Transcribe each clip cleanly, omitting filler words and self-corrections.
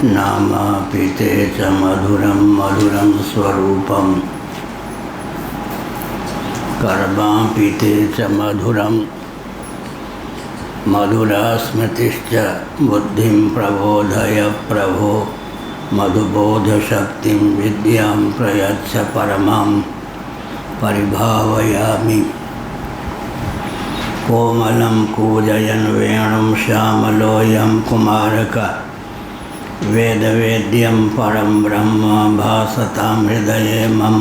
नामापिते च मधुरं मधुरं स्वरूपं कर्मापिते च मधुरं मधुरा स्मृतिश्च बुद्धिं प्रबोधय प्रभो मधुबोधशक्तिं विद्यां प्रयच्छ परमां परिभावयामि। कोमलं कूजयन् वेणुं श्यामलोऽयं कुमारकः वेदवेद्यं परं ब्रह्म भासतां हृदये मम।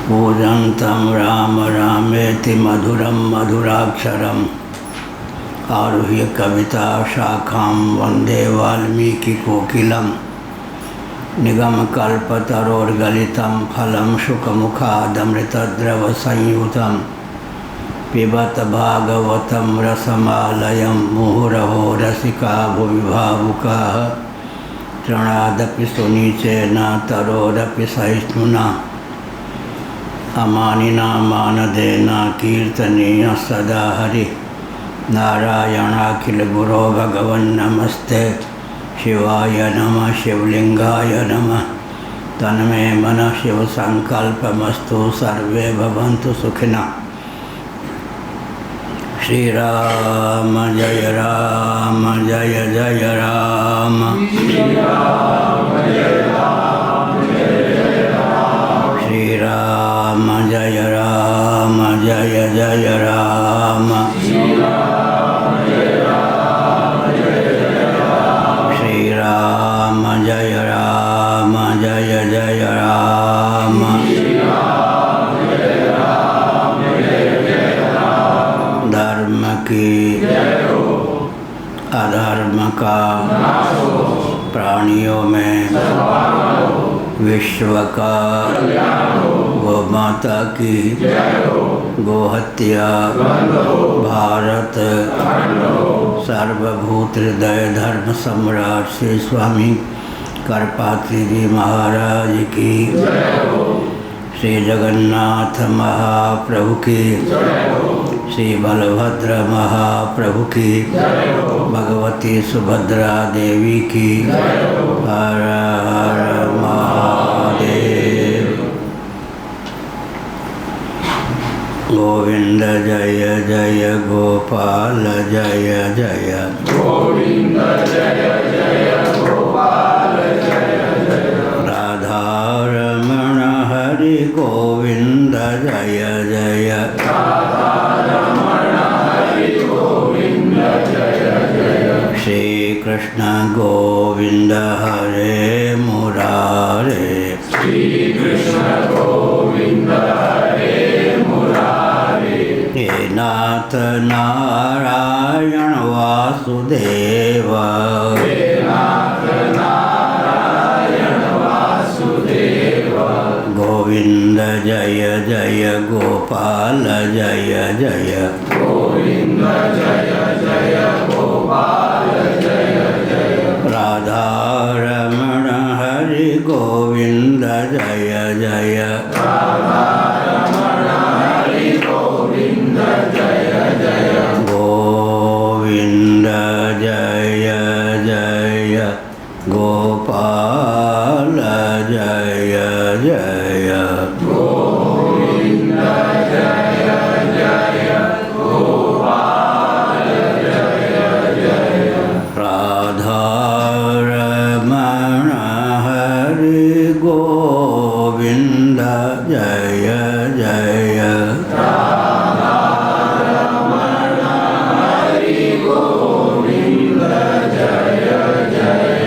पूजन्तं राम रामेति मधुरं मधुराक्षरम् आरुह्य कविता शाखां वन्दे वाल्मीकिकोकिलं। निगमकल्पतरोर्गलितं फलं शुकमुखादमृतद्रवसंयुतं पिबत भागवतं रसमालयं मुहुरहो रसिका भुवि भावुकाः। तृणादपि सुनीचेन तरोरपि सहिष्णुना अमानिना मानदेन कीर्तनीय सदा हरि। नारायणाखिलगुरो भगवन्नमस्ते शिवाय नमः शिवलिंगाय नमः। तन्मे मनः शिवसंकल्पमस्तु सर्वे भवन्तु सुखिनः। श्री राम जय राम जय जय राम। श्री राम जय राम जय जय राम। श्री राम जय राम जय जय राम। श्री राम जय राम जय जय राम। श्री राम जय राम जय जय राम। धर्म की अधर्म का प्राणियों में विश्व का गौ माता की गोहत्या भारत सर्वभूत हृदय धर्म सम्राट श्री स्वामी करपात्री जी महाराज की। श्री जगन्नाथ महाप्रभु की। श्री बलभद्र महाप्रभु की। भगवती सुभद्रा देवी की। हर हर महादेव। गोविंद जय जय गोपाल जय जय। गोविंद जय जय गोपाल जय जय। राधा रमण हरि गोविंद जय जय। श्री कृष्ण गोविंद हरे मुरारे। श्री कृष्ण गोविंद हरे मुरारे। हे नाथ नारायण वासुदेव। हे नाथ नारायण वासुदेव। गोविंद जय जय गोपाल जय जय। गोविंद जय जय गोपाल जय जय। राधा रमण हरि गोविंद जय जय। राधा रमण हरि गोविंद जय जय। गोविंद जय जय गोपाल जय जय। गोविंद जय जय गोपाल जय जय। राधा रमण हरि गोविंद जय जय। राधा रमण हरि गोविंद जय जय।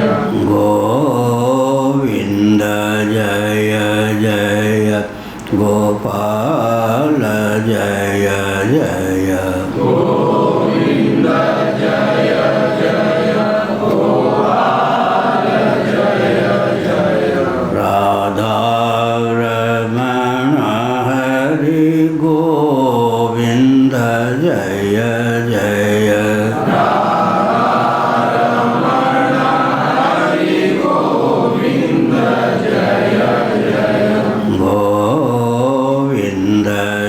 गोविंद जय जय गोपाल जय जय। गोविंद जय जय गोपाल जय जय। राधा रमण हरि गोविंद जय जय। राधा रमण हरि गोविंद जय जय। गोविंद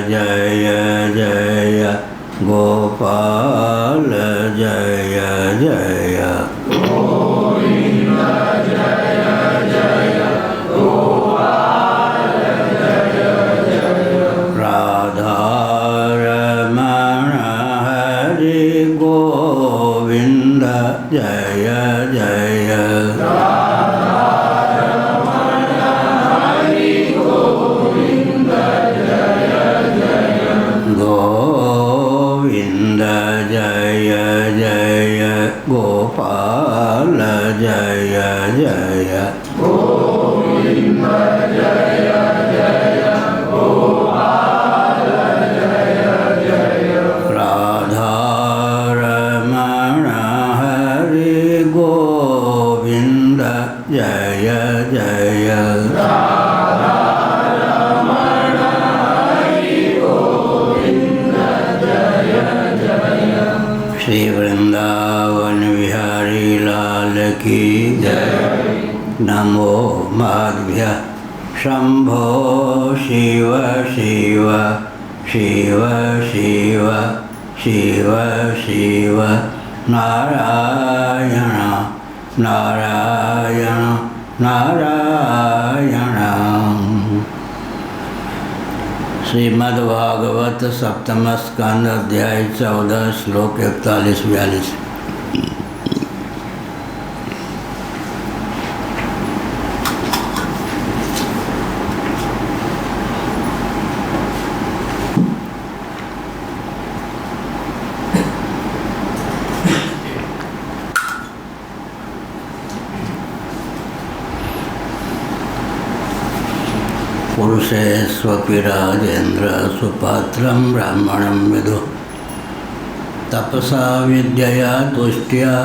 जय जय गोपाल जय जय। गोविंद जय जय। गोविंद जय जय गोपाल जय जय। गोविंद जय जय गोपाल जय जय। राधा रमण हरि गोविंद जय जय। श्री वृंदावन बिहारी लाल की जय। नमो माध्य शंभो शिव शिव शिव शिव शिव शिव नारायण नारायण नारायण। श्रीमद्भागवत सप्तम स्कंद अध्याय 14 श्लोक 41-42। पुरुषेष्वपि राजेन्द्र सुपात्रं ब्राह्मणं विदुः तपसा विद्यया तुष्ट्या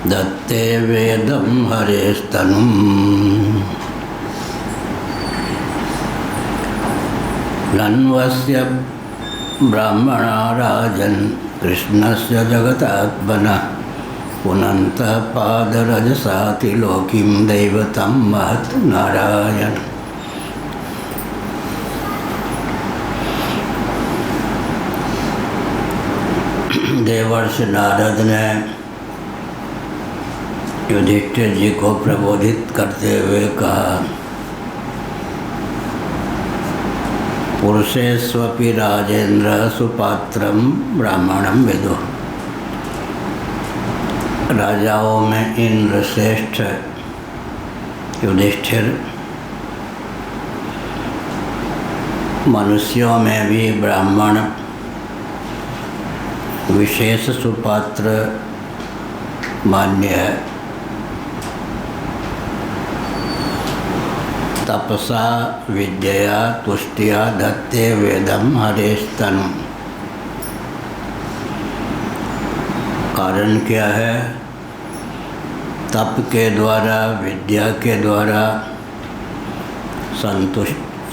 दत्ते वेदं हरेस्तनुम्। लन्वस्य ब्राह्मणा राजन् कृष्णस्य जगतात्मनः पुनन्तः पादरजसातिलोकीं दैवतं महत् नारायण। देवर्षि नारद ने युधिष्ठिर जी को प्रबोधित करते हुए कहा, पुरुषेष्वपि राजेन्द्र सुपात्रम ब्राह्मणम विदुः। राजाओं में इंद्र श्रेष्ठ युधिष्ठिर, मनुष्यों में भी ब्राह्मण विशेष सुपात्र मान्य है। तपसा विद्यया तुष्टिया धत्ते वेदम हरेस्तनु। कारण क्या है? तप के द्वारा, विद्या के द्वारा,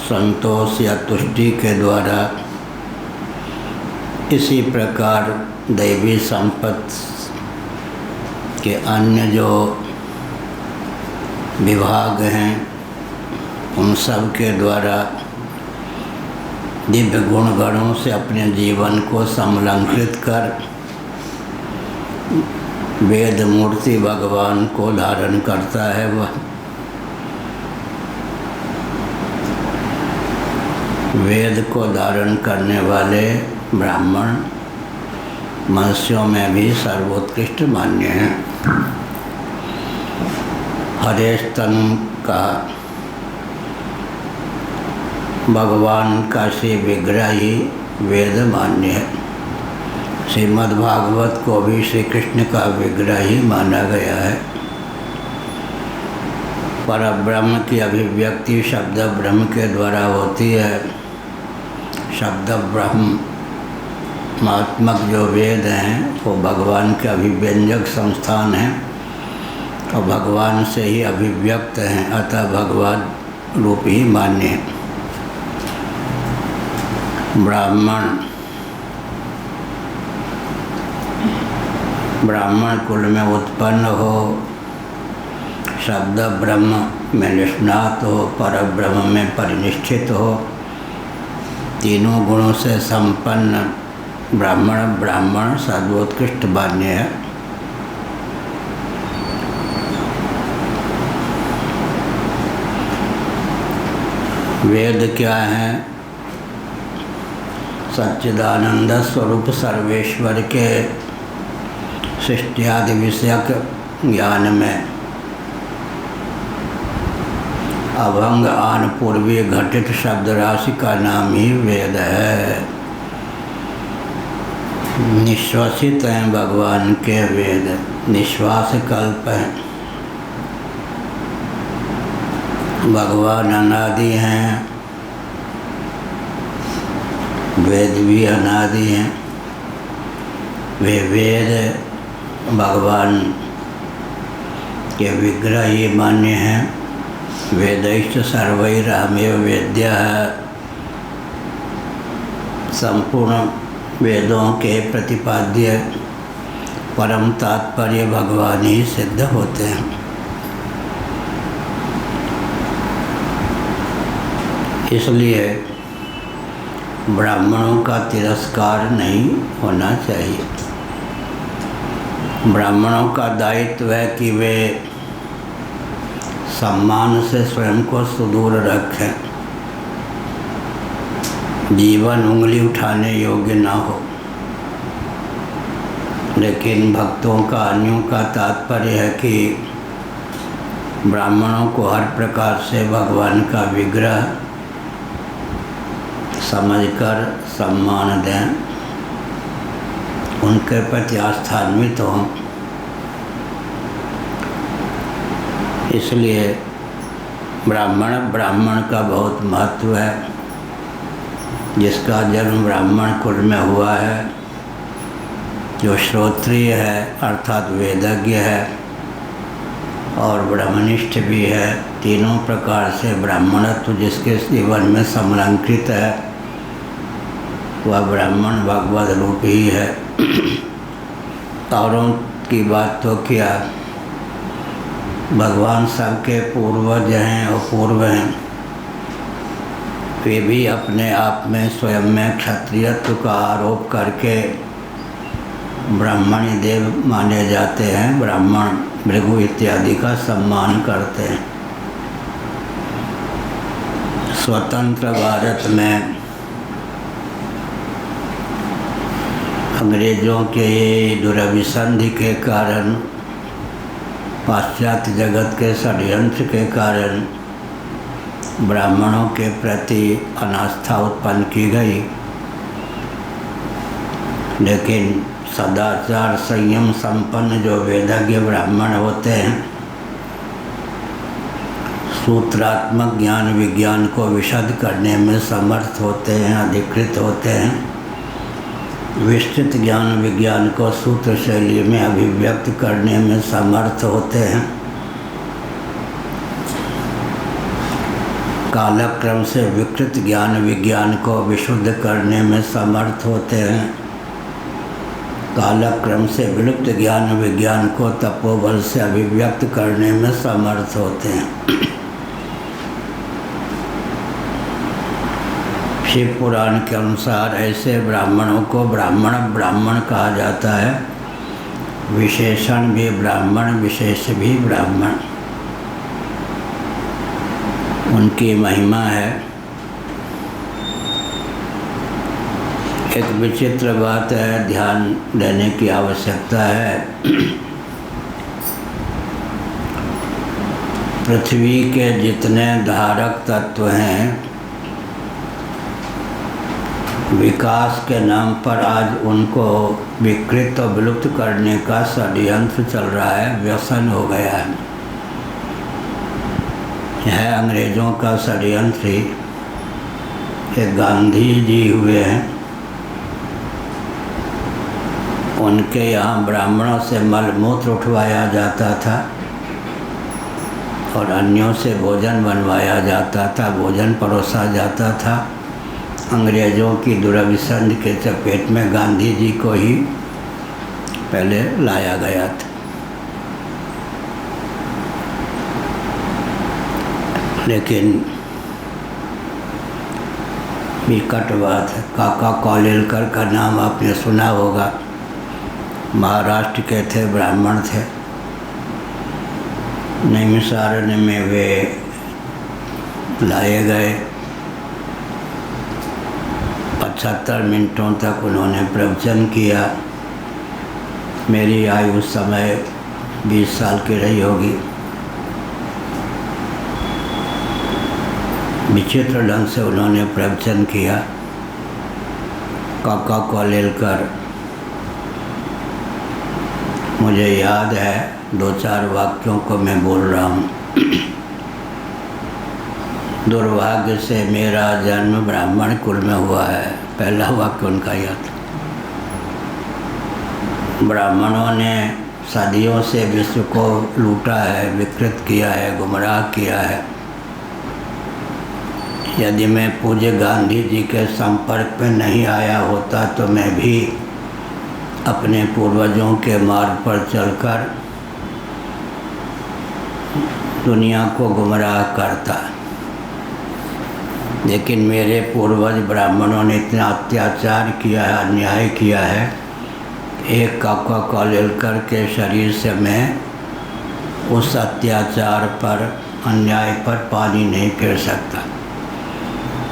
संतोष या तुष्टि के द्वारा, इसी प्रकार दैवी संपत्ति के अन्य जो विभाग हैं उन सब के द्वारा दिव्य गुण गणों से अपने जीवन को समलंकृत कर वेद मूर्ति भगवान को धारण करता है। वह वेद को धारण करने वाले ब्राह्मण मनुष्यों में भी सर्वोत्कृष्ट मान्य हैं। हरेस्तनु का भगवान का श्री विग्रह ही वेद मान्य है। श्रीमद्भागवत को भी श्री कृष्ण का विग्रह ही माना गया है। परब्रह्म की अभिव्यक्ति शब्द ब्रह्म के द्वारा होती है। शब्द ब्रह्मात्मक जो वेद हैं वो भगवान के अभिव्यंजक संस्थान हैं और भगवान से ही अभिव्यक्त हैं, अतः भगवान रूप ही मान्य है। ब्राह्मण कुल में उत्पन्न हो, शब्द ब्रह्म में निष्णात हो, परब्रह्म में परिनिष्ठित हो, तीनों गुणों से संपन्न ब्राह्मण सर्वोत्कृष्ट मान्य है। वेद क्या है? सच्चिदानंद स्वरूप सर्वेश्वर के सृष्टि आदि विषयक ज्ञान में अभंग आन पूर्वी घटित शब्द राशि का नाम ही वेद है। निश्वासित हैं भगवान के वेद, निश्वास कल्प हैं। भगवान अनादि हैं, वेद भी अनादि हैं। वे वेद भगवान के विग्रह ही मान्य हैं। वेदैश्च सर्वैरहमेव वेद्यः। संपूर्ण वेदों के प्रतिपाद्य परम तात्पर्य भगवान ही सिद्ध होते हैं। इसलिए ब्राह्मणों का तिरस्कार नहीं होना चाहिए। ब्राह्मणों का दायित्व है कि वे सम्मान से स्वयं को सुदूर रखें, जीवन उंगली उठाने योग्य न हो। लेकिन भक्तों का, अन्यों का तात्पर्य है कि ब्राह्मणों को हर प्रकार से भगवान का विग्रह समझकर सम्मान दें, उनके प्रति आस्थान्वित हों। इसलिए ब्राह्मण का बहुत महत्व है। जिसका जन्म ब्राह्मण कुल में हुआ है, जो श्रोत्रिय है अर्थात वेदज्ञ है और ब्रह्मनिष्ठ भी है, तीनों प्रकार से ब्राह्मणत्व जिसके जीवन में समलंकृत है, वह ब्राह्मण भगवत रूप ही है। औरों की बात तो क्या, भगवान सबके पूर्वज हैं और पूर्व हैं। वे भी अपने आप में स्वयं में क्षत्रियत्व का आरोप करके ब्राह्मणी देव माने जाते हैं। ब्राह्मण, भृगु इत्यादि का सम्मान करते हैं। स्वतंत्र भारत में अंग्रेज़ों के दुरभिसंधि के कारण, पाश्चात्य जगत के षड्यंत्र के कारण ब्राह्मणों के प्रति अनास्था उत्पन्न की गई। लेकिन सदाचार संयम संपन्न जो वेदज्ञ ब्राह्मण होते हैं, सूत्रात्मक ज्ञान विज्ञान को विशद करने में समर्थ होते हैं, अधिकृत होते हैं। विस्तृत ज्ञान विज्ञान को सूत्र शैली में अभिव्यक्त करने में समर्थ होते हैं। कालक्रम से विकृत ज्ञान विज्ञान को विशुद्ध करने में समर्थ होते हैं। कालक्रम से विलुप्त ज्ञान विज्ञान को तपोबल से अभिव्यक्त करने में समर्थ होते हैं। शिव पुराण के अनुसार ऐसे ब्राह्मणों को ब्राह्मण कहा जाता है। विशेषण भी ब्राह्मण, विशेष भी ब्राह्मण। उनकी महिमा है। एक विचित्र बात है, ध्यान देने की आवश्यकता है। पृथ्वी के जितने धारक तत्व हैं, विकास के नाम पर आज उनको विकृत और विलुप्त करने का षड्यंत्र चल रहा है, व्यसन हो गया है। यह अंग्रेज़ों का षड्यंत्र ही। एक गांधी जी हुए हैं, उनके यहाँ ब्राह्मणों से मलमूत्र उठवाया जाता था और अन्यों से भोजन बनवाया जाता था, भोजन परोसा जाता था। अंग्रेज़ों की दुरभिसंधि के चपेट में गांधी जी को ही पहले लाया गया था। लेकिन विकट बात है, काका कौलेलकर का नाम आपने सुना होगा। महाराष्ट्र के थे, ब्राह्मण थे। नैमिषारण्य में वे लाए गए। 75 मिनटों तक उन्होंने प्रवचन किया मेरी आयु उस समय 20 साल की रही होगी। विचित्र ढंग से उन्होंने प्रवचन किया, काका को लेकर। मुझे याद है 2-4 वाक्यों को मैं बोल रहा हूँ। दुर्भाग्य से मेरा जन्म ब्राह्मण कुल में हुआ है, पहला वाक्य उनका यह था। ब्राह्मणों ने सदियों से विश्व को लूटा है, विकृत किया है, गुमराह किया है। यदि मैं पूज्य गांधी जी के संपर्क में नहीं आया होता तो मैं भी अपने पूर्वजों के मार्ग पर चलकर दुनिया को गुमराह करता। लेकिन मेरे पूर्वज ब्राह्मणों ने इतना अत्याचार किया है, अन्याय किया है। एक काका कॉलेलकर के शरीर से मैं उस अत्याचार पर, अन्याय पर पानी नहीं फेर सकता।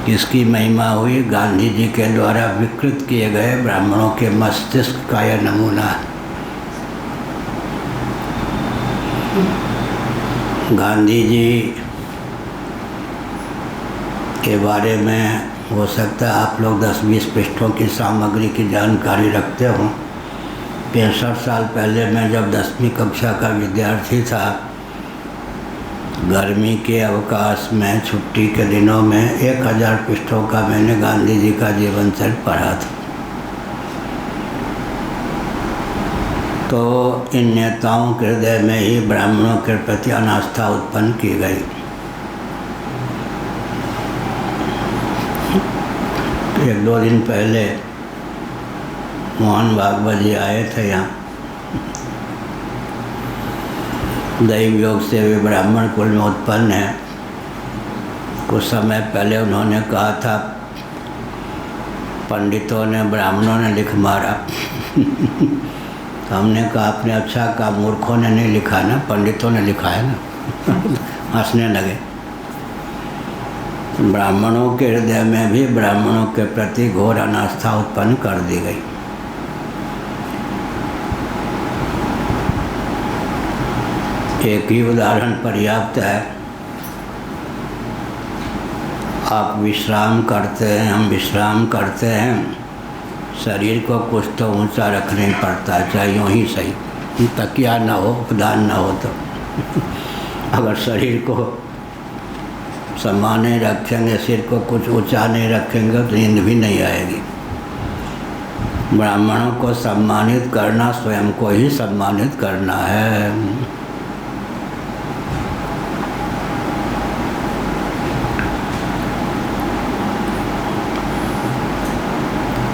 इसकी महिमा हुई गांधी जी के द्वारा विकृत किए गए ब्राह्मणों के मस्तिष्क का यह नमूना है। गांधी जी के बारे में हो सकता है आप लोग 10-20 पृष्ठों की सामग्री की जानकारी रखते हो। 65 साल पहले मैं जब 10वीं कक्षा का विद्यार्थी था, गर्मी के अवकाश में, छुट्टी के दिनों में 1000 पृष्ठों का मैंने गांधी जी का जीवन चरित्र पढ़ा था। तो इन नेताओं के हृदय में ही ब्राह्मणों के प्रति अनास्था उत्पन्न की गई। एक दो दिन पहले मोहन भागवत जी आए थे यहाँ। दैव योग से वे ब्राह्मण कुल में उत्पन्न हैं। कुछ समय पहले उन्होंने कहा था, पंडितों ने, ब्राह्मणों ने लिख मारा। तो हमने कहा आपने अच्छा कहा, मूर्खों ने नहीं लिखा ना, पंडितों ने लिखा है ना। हंसने लगे। ब्राह्मणों के हृदय में भी ब्राह्मणों के प्रति घोर अनास्था उत्पन्न कर दी गई। एक ही उदाहरण पर्याप्त है। आप विश्राम करते हैं, हम विश्राम करते हैं, शरीर को कुछ तो ऊंचा रखना ही पड़ता है, चाहे यूँ ही सही, तकिया ना हो, उपदान ना हो तो। अगर शरीर को सम्मान नहीं रखेंगे, सिर को कुछ ऊंचा नहीं रखेंगे तो नींद भी नहीं आएगी। ब्राह्मणों को सम्मानित करना स्वयं को ही सम्मानित करना है।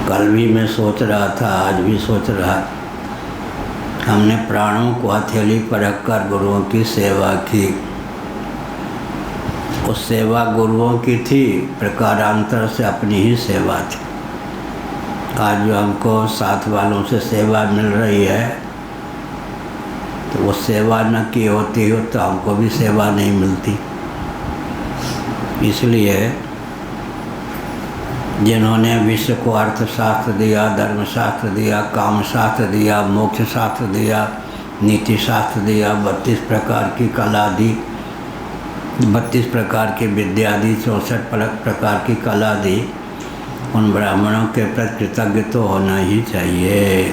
कल भी मैं सोच रहा था, आज भी सोच रहा, हमने प्राणों को हथेली पर रखकर गुरुओं की सेवा की। उस सेवा गुरुओं की थी, प्रकारांतर से अपनी ही सेवा थी। आज जो हमको साथ वालों से सेवा मिल रही है, तो वो सेवा न की होती हो तो हमको भी सेवा नहीं मिलती। इसलिए जिन्होंने विश्व को अर्थशास्त्र दिया, धर्मशास्त्र दिया, कामशास्त्र दिया, मोक्ष शास्त्र दिया, नीति शास्त्र दिया, 32 प्रकार की कला दी, 32 प्रकार की विद्या दी, 64 प्रकार की कला दी, उन ब्राह्मणों के प्रति कृतज्ञ तो होना ही चाहिए।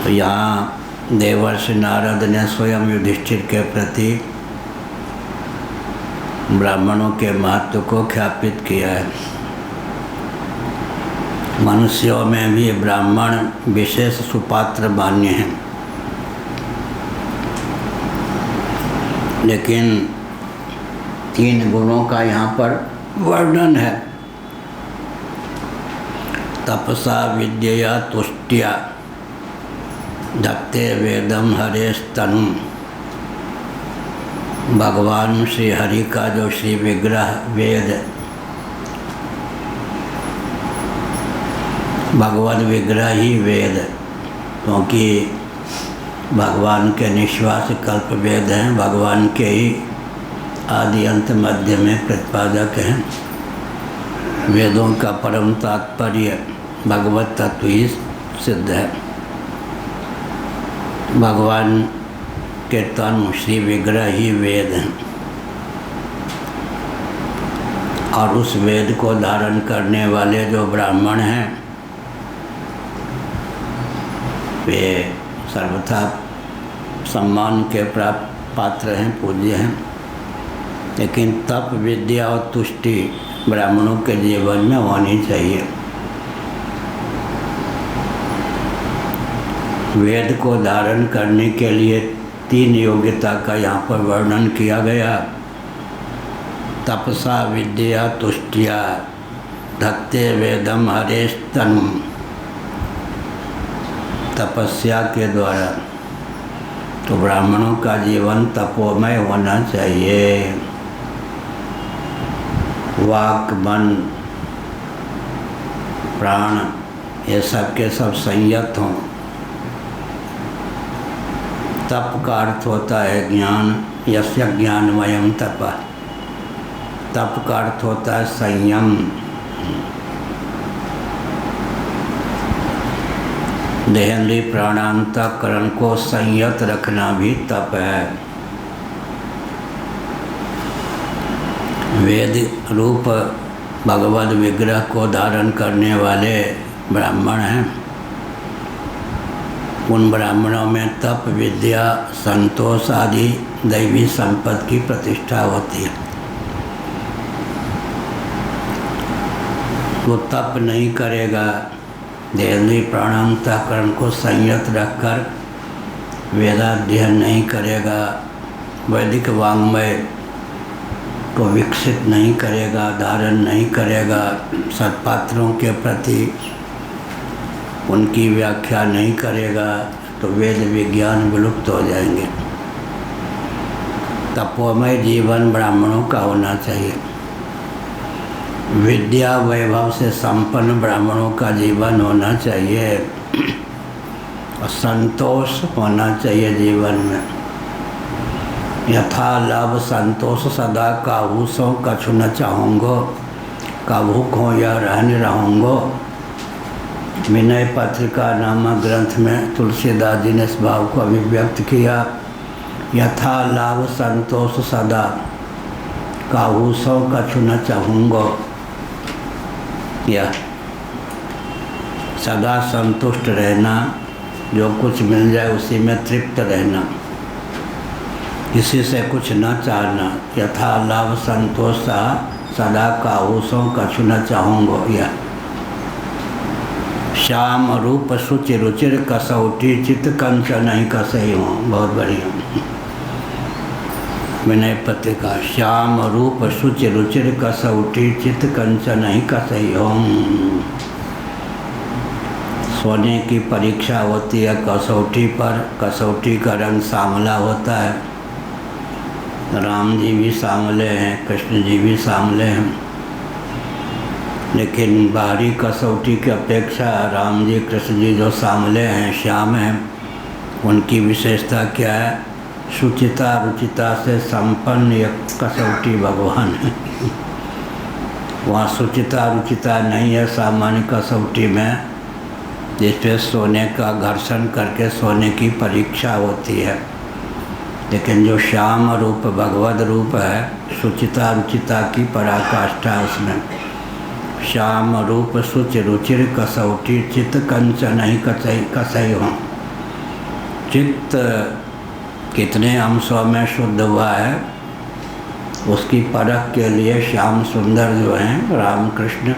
तो यहाँ देवर्षि नारद ने स्वयं युधिष्ठिर के प्रति ब्राह्मणों के महत्व को ख्यापित किया है। मनुष्यों में भी ब्राह्मण विशेष सुपात्र मान्य हैं, लेकिन 3 गुणों का यहाँ पर वर्णन है। तपसा विद्यया तुष्ट्या धत्ते वेदम हरेस्तनुम। भगवान श्री हरि का जो श्री विग्रह वेद, भगवान विग्रह ही वेद, क्योंकि भगवान के निश्वास कल्प वेद हैं, भगवान के ही आदि अंत मध्य में प्रतिपादक हैं। वेदों का परम तात्पर्य भगवत तत्व ही सिद्ध है। भगवान के तन श्री विग्रह ही वेद हैं और उस वेद को धारण करने वाले जो ब्राह्मण हैं वे सर्वथा सम्मान के प्राप्त पात्र हैं, पूज्य हैं। लेकिन तप, विद्या और तुष्टि ब्राह्मणों के जीवन में होनी चाहिए। वेद को धारण करने के लिए 3 योग्यता का यहाँ पर वर्णन किया गया। तपसा विद्या तुष्टिया धत्ते वेदम हरेस्तनु। तपस्या के द्वारा तो ब्राह्मणों का जीवन तपोमय होना चाहिए। वाक, मन, प्राण ये सब के सब संयत हों। तप का अर्थ होता है ज्ञान, यस्य ज्ञानमयं तपः। तप का अर्थ होता है संयम। देहेंद्रीय प्राणांतकरण को संयत रखना भी तप है। वेद रूप भगवद विग्रह को धारण करने वाले ब्राह्मण हैं। उन ब्राह्मणों में तप, विद्या, संतोष आदि दैवी संपत्ति की प्रतिष्ठा होती है। वो तप नहीं करेगा, देहेंद्रीय प्राणांतकरण को संयत रखकर वेदाध्ययन नहीं करेगा, वैदिक वाङ्मय को विकसित नहीं करेगा, धारण नहीं करेगा, सत्पात्रों के प्रति उनकी व्याख्या नहीं करेगा, तो वेद विज्ञान विलुप्त हो जाएंगे। तपोमय जीवन ब्राह्मणों का होना चाहिए। विद्या वैभव से संपन्न ब्राह्मणों का जीवन होना चाहिए और संतोष होना चाहिए जीवन में। यथा लाभ संतोष सदा काहू सो कछु न चाहूँगो, काबू खो या रहने रहूँगो। विनय पत्रिका नामक ग्रंथ में तुलसीदास जी ने इस भाव को अभिव्यक्त किया। यथा लाभ संतोष सदा काहू सो कछु न चाहूँगो। या सदा संतुष्ट रहना, जो कुछ मिल जाए उसी में तृप्त रहना, किसी से कुछ न चाहना। यथा लाभ संतोष सदा काहूसों कछु न चाहूँगो। या श्याम रूप सुचि रुचिर कसौटी चित्त कंचन नहीं कसई हूँ। बहुत बढ़िया। विनय पत्रिका। श्याम रूप सुचि रुचिर कसौटी चित्त कंचन नहीं कसई हूँ। सोने की परीक्षा होती है कसौटी पर। कसौटी का रंग सांवला होता है। राम जी भी सांवले हैं, कृष्ण जी भी सांवले हैं, लेकिन बाहरी कसौटी की अपेक्षा राम जी, कृष्ण जी जो सांवले हैं, श्याम हैं, उनकी विशेषता क्या है? शुचिता रुचिता से संपन्न एक कसौटी भगवान है। वहाँ शुचिता रुचिता नहीं है सामान्य कसौटी में, जिसपे सोने का घर्षण करके सोने की परीक्षा होती है। लेकिन जो श्याम रूप भगवद रूप है, शुचिता रुचिता की पराकाष्ठा उसमें। श्याम रूप शुचि रुचिर कसौटी चित्त कंचन नहीं कसई हो। चित्त कितने अंशों में शुद्ध हुआ है, उसकी परख के लिए श्याम सुंदर जो हैं राम कृष्ण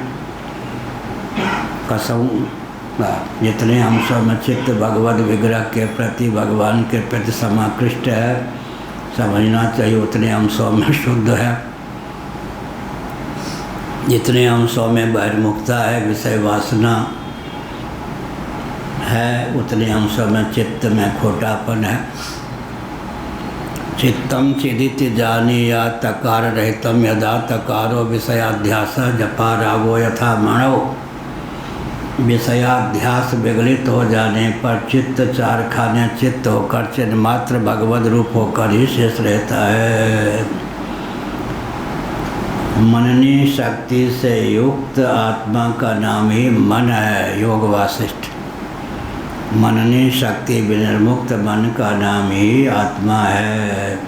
कसौ, जितने अंशों में चित्त भगवद विग्रह के प्रति, भगवान के प्रति समाकृष्ट है, समझना चाहिए उतने अंशों में शुद्ध है। जितने अंशों में बहिर्मुखता है, विषय वासना है, उतने अंशों में चित्त में खोटापन है। चित्तम चिदिति जानी या तकार रहितम यदा तकारो विषयाध्यास जपा रागो यथा मणो। विषयाध्यास विगलित हो जाने पर चित्त चार खाने चित्त होकर चिन्ह मात्र भगवद रूप होकर ही शेष रहता है। मननी शक्ति से युक्त आत्मा का नाम ही मन है। योग वासिष्ठ। मननी शक्ति विनिर्मुक्त मन का नाम ही आत्मा है।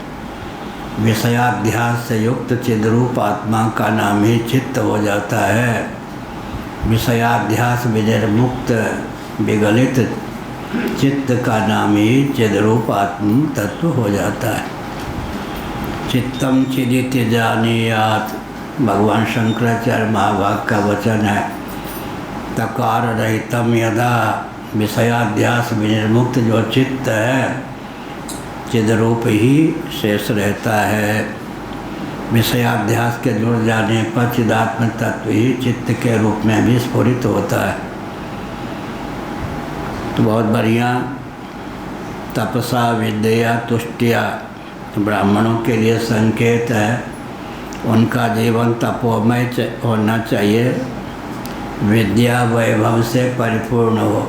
विषयाध्यास से युक्त चिद्रूप आत्मा का नाम ही चित्त हो जाता है। विषयाध्यास विनिर्मुक्त विगलित चित्त का नाम ही चिद्रूप आत्म तत्व हो जाता है। चित्तम चिदित जानीयात, भगवान शंकराचार्य महाभाग का वचन है। तकार रहितम यदा, विषयाध्यास विनिर्मुक्त जो चित्त है चिद्रूप ही शेष रहता है। विषयाध्यास के जुड़ जाने पर चिदात्म तत्व ही चित्त के रूप में भी स्फुरित होता है। तो बहुत बढ़िया। तपसा विद्या तुष्टिया ब्राह्मणों के लिए संकेत है। उनका जीवन तपोमय होना चाहिए, विद्या वैभव से परिपूर्ण हो।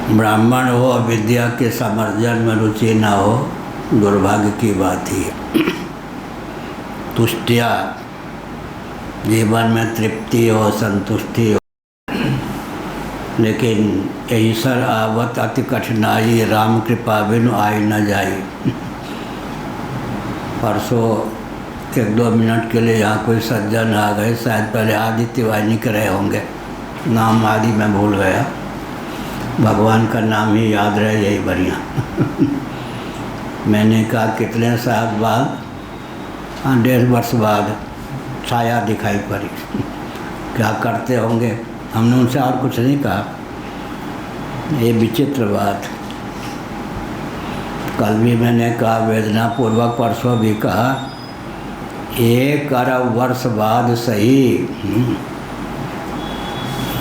ब्राह्मण हो और विद्या के समर्जन में रुचि न हो, दुर्भाग्य की बात ही है। तुष्टिया, जीवन में तृप्ति हो, संतुष्टि हो। लेकिन ईश्वर आवत अति कठिनाई, राम कृपा बिनु आई न जाई। परसों 1-2 मिनट के लिए यहाँ कोई सज्जन आ गए, शायद पहले आदित्य वाहिनी के रहे होंगे, नाम आदि मैं भूल गया। भगवान का नाम ही याद रहे, यही बढ़िया। मैंने कहा कितने साल बाद, 1.5 वर्ष बाद छाया दिखाई पड़ी। क्या करते होंगे? हमने उनसे और कुछ नहीं कहा। ये विचित्र बात। कल भी मैंने कहा, वेदना पूर्वक, परसों भी कहा, 1 अरब वर्ष बाद सही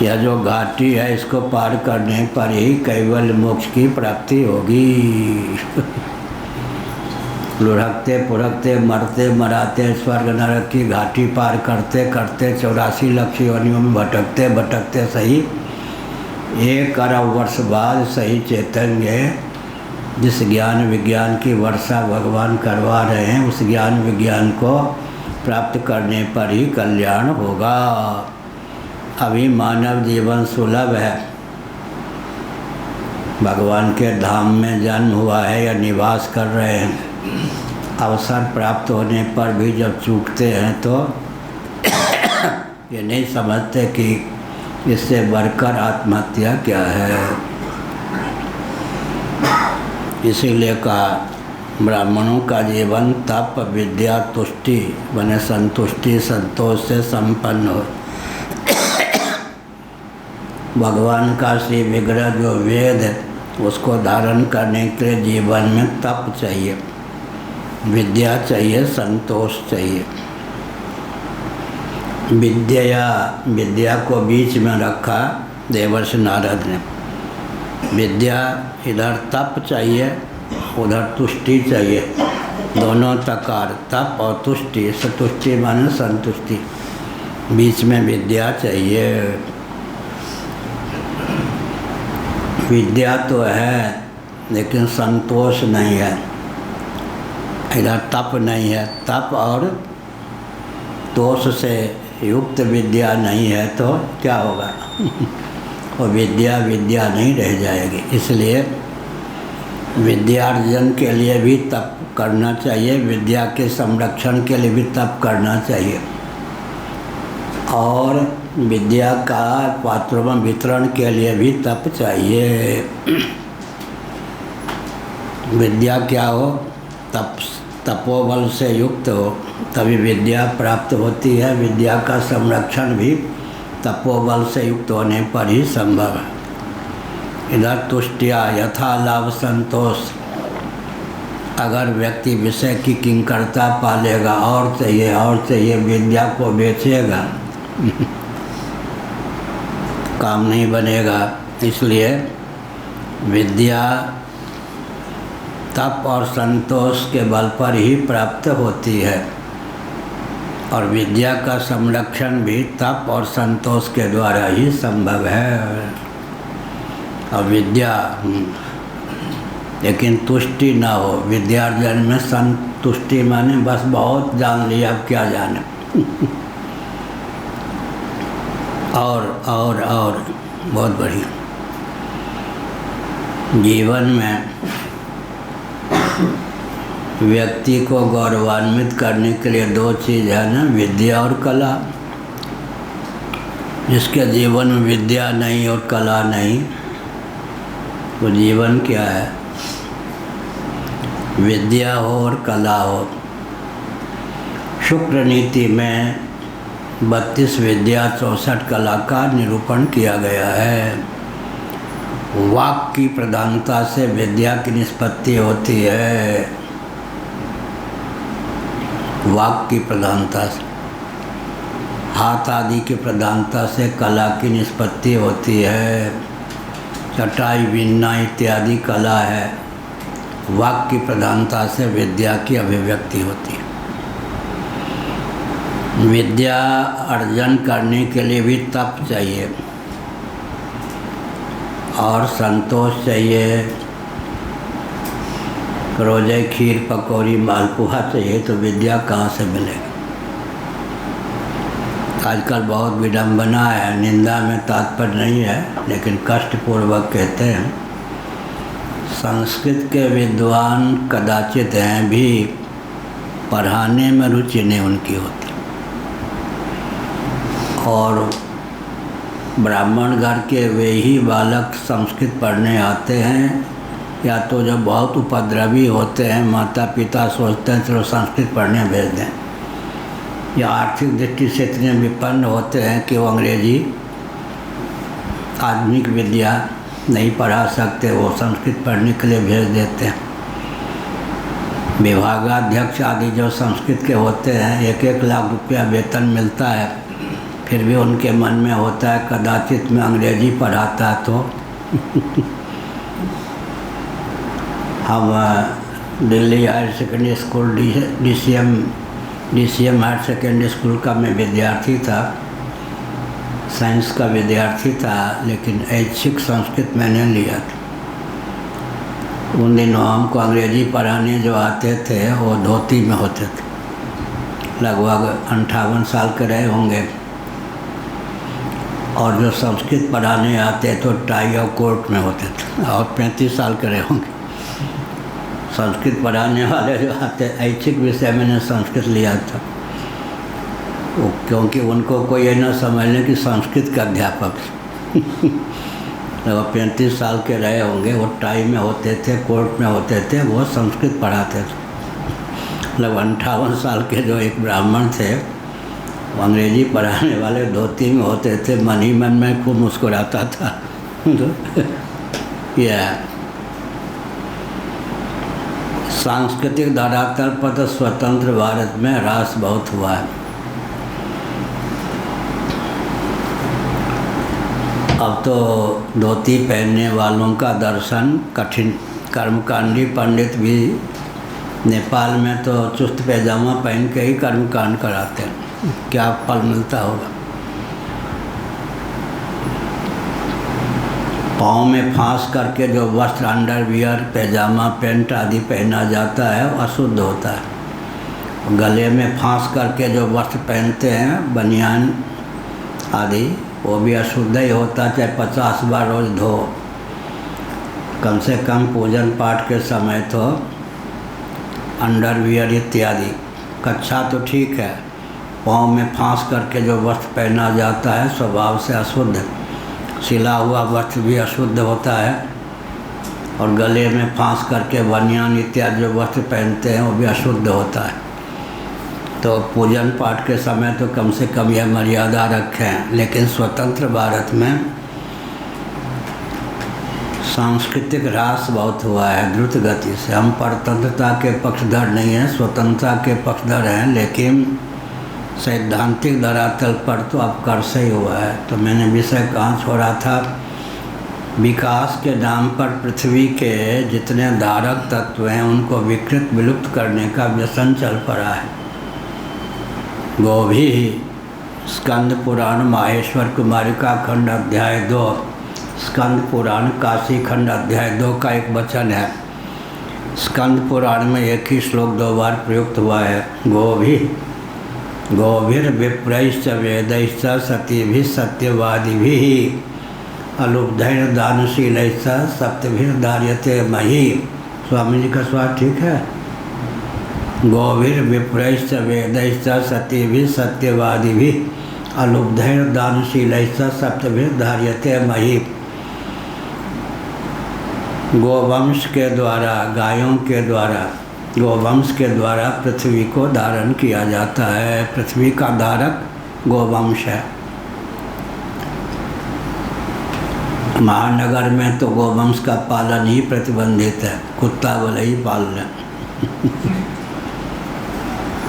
यह जो घाटी है इसको पार करने पर ही कैवल्य मोक्ष की प्राप्ति होगी। लुढ़कते पुढ़कते मरते मराते स्वर्ग नरक की घाटी पार करते करते 84 लाख योनियों में भटकते भटकते सही 1 अरब वर्ष बाद सही चैतन्य, जिस ज्ञान विज्ञान की वर्षा भगवान करवा रहे हैं, उस ज्ञान विज्ञान को प्राप्त करने पर ही कल्याण होगा। अभी मानव जीवन सुलभ है, भगवान के धाम में जन्म हुआ है या निवास कर रहे हैं। अवसर प्राप्त होने पर भी जब चूकते हैं तो ये नहीं समझते कि इससे बढ़कर आत्महत्या क्या है। इसीलिए कहा ब्राह्मणों का जीवन तप विद्या तुष्टि बने संतुष्टि संतोष से संपन्न हो। भगवान का श्री विग्रह जो वेद है उसको धारण करने के लिए जीवन में तप चाहिए, विद्या चाहिए, संतोष चाहिए। विद्या को बीच में रखा देवर्षि नारद ने। विद्या इधर तप चाहिए, उधर तुष्टि चाहिए, दोनों तकार तप और तुष्टि। संतुष्टि माने संतुष्टि, बीच में विद्या चाहिए। विद्या तो है लेकिन संतोष नहीं है, इधर तप नहीं है। तप और तोष से युक्त विद्या नहीं है तो क्या होगा? और विद्या विद्या नहीं रह जाएगी। इसलिए विद्यार्जन के लिए भी तप करना चाहिए, विद्या के संरक्षण के लिए भी तप करना चाहिए, और विद्या का पात्रों में वितरण के लिए भी तप चाहिए। विद्या क्या हो? तपोबल से युक्त हो तभी विद्या प्राप्त होती है। विद्या का संरक्षण भी तपोबल से युक्त होने पर ही संभव है। इधर तुष्टिया यथा लाभ संतोष। अगर व्यक्ति विषय की किंकरता पालेगा, और चाहिए, विद्या को बेचेगा काम नहीं बनेगा। इसलिए विद्या तप और संतोष के बल पर ही प्राप्त होती है, और विद्या का संरक्षण भी तप और संतोष के द्वारा ही संभव है। और विद्या लेकिन तुष्टि ना हो। विद्यार्जन में संतुष्टि माने बस बहुत जान लिया, अब क्या जाने। और बहुत बढ़िया। जीवन में व्यक्ति को गौरवान्वित करने के लिए दो चीज़ है ना, विद्या और कला। जिसके जीवन में विद्या नहीं और कला नहीं, वो जीवन क्या है? विद्या हो और कला हो। शुक्र नीति में 32 विद्या 64 कला का निरूपण किया गया है। वाक की प्रधानता से विद्या की निष्पत्ति होती है। वाक की प्रधानता से, हाथ आदि की प्रधानता से कला की निष्पत्ति होती है। चटाई बिनना इत्यादि कला है। वाक की प्रधानता से विद्या की अभिव्यक्ति होती है। विद्या अर्जन करने के लिए भी तप चाहिए और संतोष चाहिए। रोजे खीर पकौड़ी मालपुआ चाहिए तो विद्या कहाँ से मिलेगी? आजकल बहुत विडम्बना है, निंदा में तात्पर्य नहीं है, लेकिन कष्टपूर्वक कहते हैं। संस्कृत के विद्वान कदाचित हैं भी, पढ़ाने में रुचि नहीं उनकी होती। और ब्राह्मण घर के वे ही बालक संस्कृत पढ़ने आते हैं, या तो जो बहुत उपद्रवी होते हैं, माता पिता सोचते हैं चलो संस्कृत पढ़ने भेज दें, या आर्थिक दृष्टि से इतने विपन्न होते हैं कि वो अंग्रेजी आधुनिक विद्या नहीं पढ़ा सकते, वो संस्कृत पढ़ने के लिए भेज देते हैं। विभागाध्यक्ष आदि जो संस्कृत के होते हैं, 1-1 लाख रुपया वेतन मिलता है, फिर भी उनके मन में होता है कदाचित मैं अंग्रेजी पढ़ाता तो हम Delhi higher secondary school DCM higher secondary school का मैं विद्यार्थी था, साइंस का विद्यार्थी था, लेकिन ऐच्छिक संस्कृत मैंने लिया था। उन दिनों हमको अंग्रेजी पढ़ाने जो आते थे वो धोती में होते थे। लगभग 58 साल के रहे होंगे। और जो संस्कृत पढ़ाने आते तो टाई और कोट में होते थे, और 35 साल के रहे होंगे। संस्कृत पढ़ाने वाले जो आते, ऐच्छिक विषय मैंने संस्कृत लिया था, वो क्योंकि उनको कोई ये न समझ लें कि संस्कृत के अध्यापक लगभग 35 साल के रहे होंगे। वो टाई में होते थे, कोट में होते थे, वो संस्कृत पढ़ाते थे। लगभग 58 साल के जो एक ब्राह्मण थे, वो अंग्रेजी पढ़ाने वाले धोती में होते थे। मन ही मन में खूब मुस्कुराता था। यह सांस्कृतिक धरातल पर तो स्वतंत्र भारत में ह्रास बहुत हुआ है। अब तो धोती पहनने वालों का दर्शन कठिन। कर्मकांडी पंडित भी नेपाल में तो चुस्त पैजामा पहन के ही कर्मकांड कराते हैं। क्या फल मिलता होगा? पाँव में फांस करके जो वस्त्र, अंडरवियर, पैजामा, पैंट आदि पहना जाता है वो अशुद्ध होता है। गले में फांस करके जो वस्त्र पहनते हैं, बनियान आदि, वो भी अशुद्ध ही होता है, चाहे 50 बार रोज धो। कम से कम पूजन पाठ के समय तो अंडरवियर इत्यादि, कच्छा तो ठीक है, पाँव में फांस करके जो वस्त्र पहना जाता है स्वभाव से अशुद्ध है। सिला हुआ वस्त्र भी अशुद्ध होता है, और गले में फांस करके बनियान इत्यादि जो वस्त्र पहनते हैं वो भी अशुद्ध होता है। तो पूजन पाठ के समय तो कम से कम यह मर्यादा रखें। लेकिन स्वतंत्र भारत में सांस्कृतिक ह्रास बहुत हुआ है द्रुत गति से। हम परतंत्रता के पक्षधर नहीं हैं, स्वतंत्रता के पक्षधर हैं, लेकिन सैद्धांतिक धरातल पर तो अपकर्ष ही हुआ है। तो मैंने विषय कहाँ छोड़ा था? विकास के नाम पर पृथ्वी के जितने धारक तत्व हैं उनको विकृत विलुप्त करने का व्यसन चल पड़ा है। गोभी स्कंद पुराण माहेश्वर कुमारिका खंड अध्याय 2, स्कंद पुराण काशी खंड अध्याय 2 का एक वचन है। स्कंद पुराण में एक ही श्लोक 2 बार प्रयुक्त हुआ है। गोभिर्विप्रैश्च वेदैश्च सतीभिः सत्यवादिभिः अलुब्धैर दानशील ऐसा सप्तभिर्धार्यते मही। स्वामी जी का स्वाद ठीक है। गोभिर विप्रैश्च वेदैश्च सतीभिः सत्यवादिभिः अलुब्धैर दानशील ऐसा सप्तभिर्धार्यते मही। गोवंश के द्वारा, गायों के द्वारा, गोवंश के द्वारा पृथ्वी को धारण किया जाता है। पृथ्वी का धारक गोवंश है। महानगर में तो गोवंश का पालन ही प्रतिबंधित है, कुत्ता भले ही पाल लें।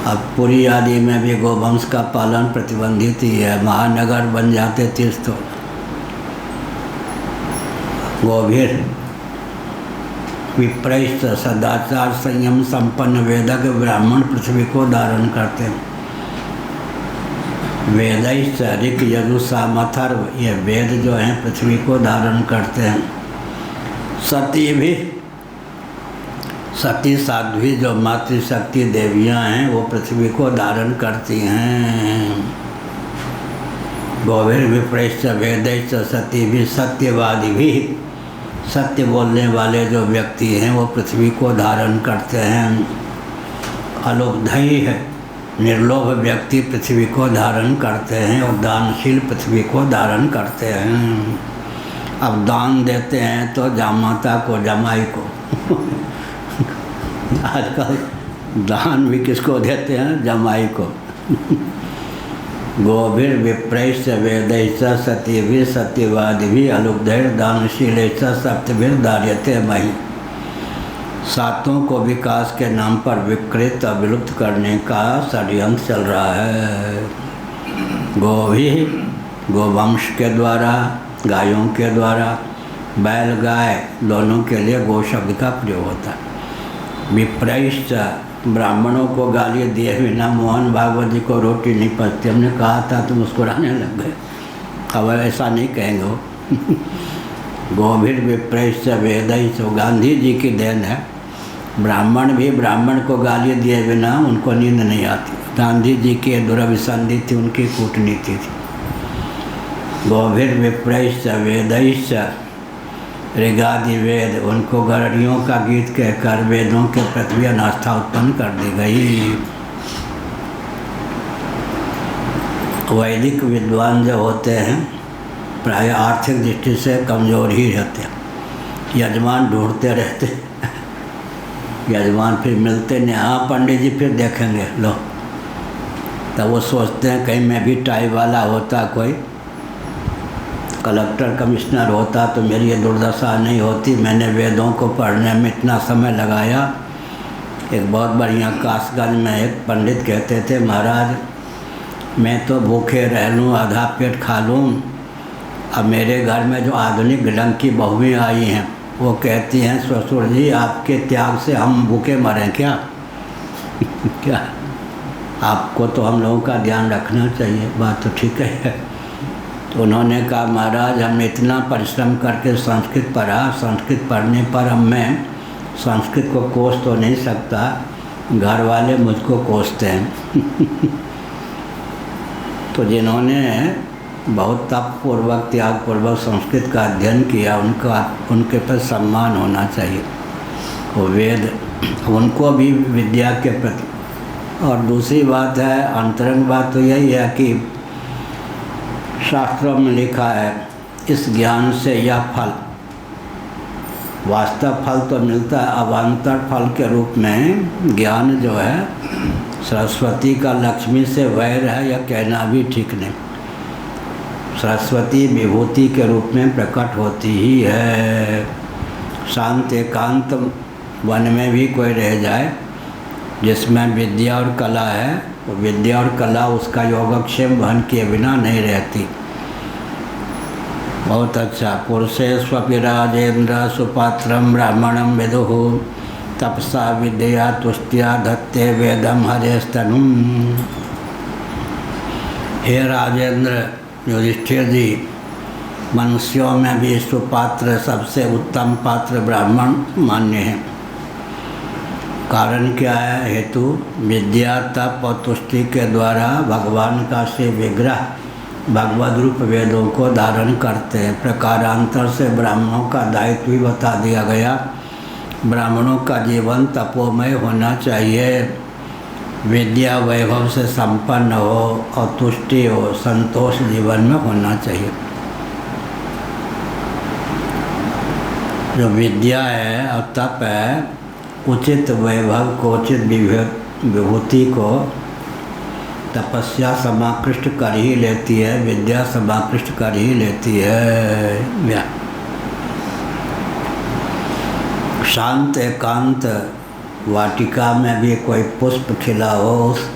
अब पुरी आदि में भी गोवंश का पालन प्रतिबंधित ही है। महानगर बन जाते तीर्थ तो। गोभीर विप्रैश्च सदाचार संयम संपन्न वेदक ब्राह्मण पृथ्वी को धारण करते हैं। वेदैश्च ऋक् यजु साम अथर्व, ये वेद जो हैं पृथ्वी को धारण करते हैं। सती भी, सती साध्वी जो मातृशक्ति देवियां हैं वो पृथ्वी को धारण करती हैं। गोभिर विप्रैश्च वेदैश्च सती भी सत्यवादी भी, सत्य बोलने वाले जो व्यक्ति हैं वो पृथ्वी को धारण करते हैं। अलुब्धई है, निर्लोभ व्यक्ति पृथ्वी को धारण करते हैं और दानशील पृथ्वी को धारण करते हैं। अब दान देते हैं तो जामाता को, जमाई को। आजकल दान भी किसको देते हैं? जमाई को। गोभिर विप्रैश्च वेदैश्च सतीभिः सत्यवादिभिः अलुब्धैर दानशीलैश्च सप्तभिर्धार्यते मही। सातों को विकास के नाम पर विकृत विलुप्त करने का षड्यंत्र चल रहा है। गोभी, गोवंश के द्वारा, गायों के द्वारा, बैल गाय दोनों के लिए गो शब्द का प्रयोग होता है। विप्रैश्च, ब्राह्मणों को गाली दिए बिना मोहन भागवत जी को रोटी नहीं पचती। हमने कहा था तो मुस्कुराने लग गए। अब ऐसा नहीं कहेंगे वो। गोभिर विप्रैश्च वेदैश्च, गांधी जी की देन है। ब्राह्मण भी ब्राह्मण को गाली दिए बिना उनको नींद नहीं आती। गांधी जी की दुरभिसंधि थी, उनकी कूटनीति थी। गोभिर विप्रैश्च वेदैश्च ऋगादि वेद, उनको गरड़ियों का गीत कहकर वेदों के प्रति अनास्था उत्पन्न कर दी गई। वैदिक विद्वान जो होते हैं प्राय आर्थिक दृष्टि से कमज़ोर ही रहते हैं। यजमान ढूंढते रहते, यजमान फिर मिलते नहीं। हाँ पंडित जी फिर देखेंगे लो। तब वो सोचते हैं कहीं मैं भी टाई वाला होता, कोई कलेक्टर कमिश्नर होता तो मेरी ये दुर्दशा नहीं होती। मैंने वेदों को पढ़ने में इतना समय लगाया। एक बहुत बढ़िया कासगंज में एक पंडित कहते थे, महाराज मैं तो भूखे रह लूँ, आधा पेट खा लूँ। अब मेरे घर में जो आधुनिक ढंग की बहुएँ आई हैं वो कहती हैं, ससुर जी आपके त्याग से हम भूखे मरें क्या? क्या आपको तो हम लोगों का ध्यान रखना चाहिए। बात तो ठीक है। तो उन्होंने कहा, महाराज हमने इतना परिश्रम करके संस्कृत पढ़ा, संस्कृत पढ़ने पर अब मैं संस्कृत को कोस तो नहीं सकता, घर वाले मुझको कोसते हैं। तो जिन्होंने बहुत तपपूर्वक त्यागपूर्वक संस्कृत का अध्ययन किया उनके पर सम्मान होना चाहिए। वो वेद उनको भी विद्या के प्रति। और दूसरी बात है, अंतरंग बात तो यही है कि शास्त्रों में लिखा है इस ज्ञान से यह फल, वास्तव फल तो मिलता है, अवान्तर फल के रूप में ज्ञान जो है सरस्वती का लक्ष्मी से वैर है, यह कहना भी ठीक नहीं। सरस्वती विभूति के रूप में प्रकट होती ही है। शांत एकांत वन में भी कोई रह जाए जिसमें विद्या और कला है, तो विद्या और कला उसका योगक्षेम वहन किए बिना नहीं रहती। बहुत अच्छा। पुरुषेष्वपि राजेन्द्र सुपात्रम ब्राह्मणम विदुः तपसा विद्या तुष्टिया धत्ते वेदम हरेस्तनुम। हे राजेंद्र युधिष्ठिर जी, मनुष्यों में भी सुपात्र सबसे उत्तम पात्र ब्राह्मण मान्य है। कारण क्या है? हेतु विद्या तप और तुष्टि के द्वारा भगवान का से विग्रह भगवद रूप वेदों को धारण करते हैं। प्रकारांतर से ब्राह्मणों का दायित्व भी बता दिया गया। ब्राह्मणों का जीवन तपोमय होना चाहिए, विद्या वैभव से संपन्न हो और तुष्टि हो, संतोष जीवन में होना चाहिए। जो विद्या है और तप है, उचित वैभव को, उचित विभूति को तपस्या समाकृष्ट कर ही लेती है, विद्या समाकृष्ट कर ही लेती है। शांत एकांत वाटिका में भी कोई पुष्प खिला हो, उस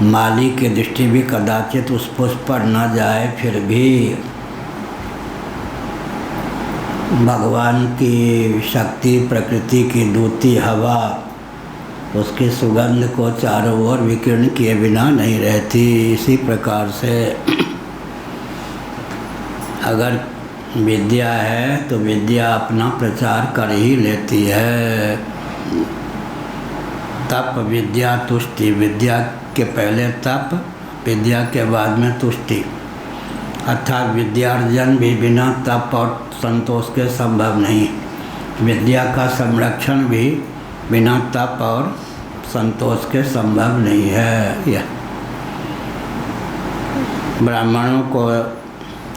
माली की दृष्टि भी कदाचित उस पुष्प पर न जाए, फिर भी भगवान की शक्ति, प्रकृति की दूती हवा उसकी सुगंध को चारों ओर विकीर्ण किए बिना नहीं रहती। इसी प्रकार से अगर विद्या है तो विद्या अपना प्रचार कर ही लेती है। तप विद्या तुष्टि, विद्या के पहले तप, विद्या के बाद में तुष्टि, अर्थात विद्यार्जन भी बिना तप और संतोष के संभव नहीं। विद्या का संरक्षण भी बिना तप और संतोष के संभव नहीं है। यह ब्राह्मणों को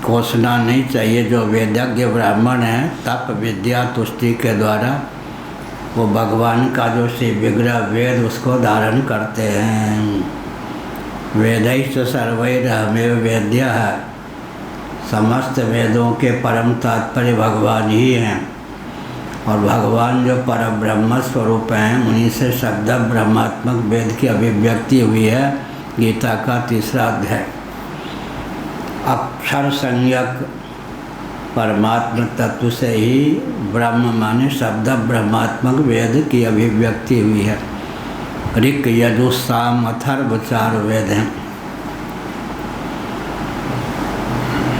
कोसना नहीं चाहिए। जो वेदज्ञ ब्राह्मण हैं, तप विद्या तुष्टि के द्वारा वो भगवान का जो शिव विग्रह वेद उसको धारण करते हैं। वेदैश्च सर्वैरहमेव वेद्यः, समस्त वेदों के परम तात्पर्य भगवान ही हैं और भगवान जो परम ब्रह्म स्वरूप हैं, उन्हीं से शब्द ब्रह्मात्मक वेद की अभिव्यक्ति हुई है। गीता का 3रा अध्याय। अक्षर संज्ञक परमात्म तत्व से ही ब्रह्म माने शब्द ब्रह्मात्मक वेद की अभिव्यक्ति हुई है। ऋक् यजुः साम अथर्व 4 वेद हैं।